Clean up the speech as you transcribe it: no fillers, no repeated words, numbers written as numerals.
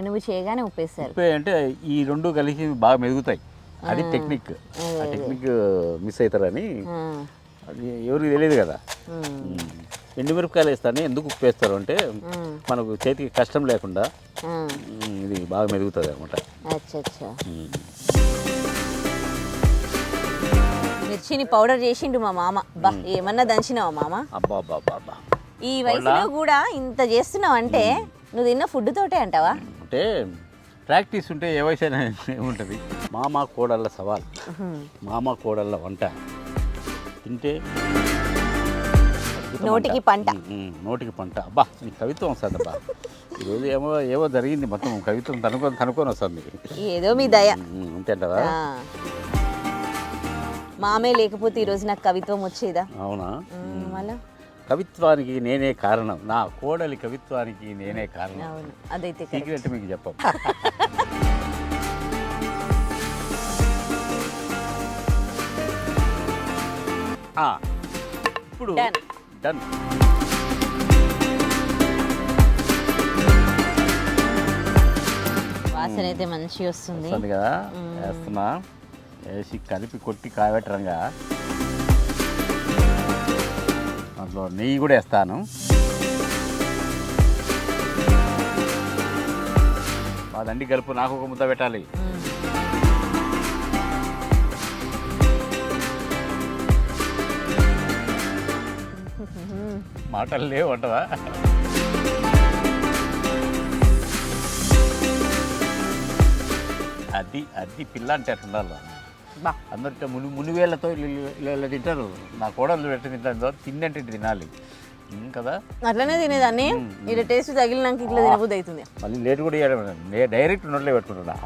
నువ్వు చేయగానే ఉప్పేస్తారు. ఉప్పు అంటే ఈ రెండు కలిసి బాగా మెదుగుతాయి. అది టెక్నిక్. ఆ టెక్నిక్ మిస్ అవుతారని అది ఎవరికి తెలియదు కదా. ఎండుమిరపకాయలు వేస్తాను. ఎందుకు ఉప్పు వేస్తారు అంటే మనకు చేతికి కష్టం లేకుండా ఇది బాగా మెదుగుతుంది అనమాట. మిర్చిని పౌడర్ చేసిండు మా మామ. బా ఏమన్నా దంచినావా మామ? అబ్బా అబ్బా అబ్బా, ఈ వయసులో కూడా ఇంత చేస్తున్నావు అంటే నువ్వు తిన్న ఫుడ్ తోటే అంటావా? అంటే ప్రాక్టీస్ ఉంటే ఏ వయసు అయినా ఏముంటుంది. మామ కోడళ్ళ సవాల్, మామ కోడళ్ళ వంట తింటే నోటికి పంట. నోటికి పంట. అబ్బా నీ కవిత్వం వస్తుంది అబ్బా. ఈరోజు ఏవో జరిగింది, మొత్తం కవిత్వం తనుకొని వస్తుంది. ఏదో మీ దయ అంతే అంటావా? మామే లేకపోతే ఈరోజు నాకు కవిత్వం వచ్చేదా? అవునా? మళ్ళా కవిత్వానికి నేనే కారణం, నా కోడలి కవిత్వానికి నేనే కారణం. అవును, అదైతే సీక్రెట్ మీకు చెప్పం. ఇప్పుడు డన్. వాసన అయితే మంచిగా వస్తుంది కదా. వేస్తున్నా, వేసి కలిపి కొట్టి కాయబెట్టరంగా దాంట్లో నెయ్యి కూడా వేస్తాను. అదండి కలుపు, నాకు ఒక ముద్ద పెట్టాలి. మాటలు లేవు అంటవా? అది పిల్ల అంటే అట్లా ఉండాలి. అందరితో మునివేళ్లతో ఇలా తింటారు. నా కోడలు పెట్టి తింటారు, తిండంటే తినాలి కదా. అట్లనే తినేదాన్ని. ఇలా టేస్ట్ తగిలినాక ఇట్లా తినబుద్ధి అవుతుంది. మళ్ళీ లేట్ కూడా చేయడం, డైరెక్ట్ నోట్లో పెట్టుకుంటున్నా.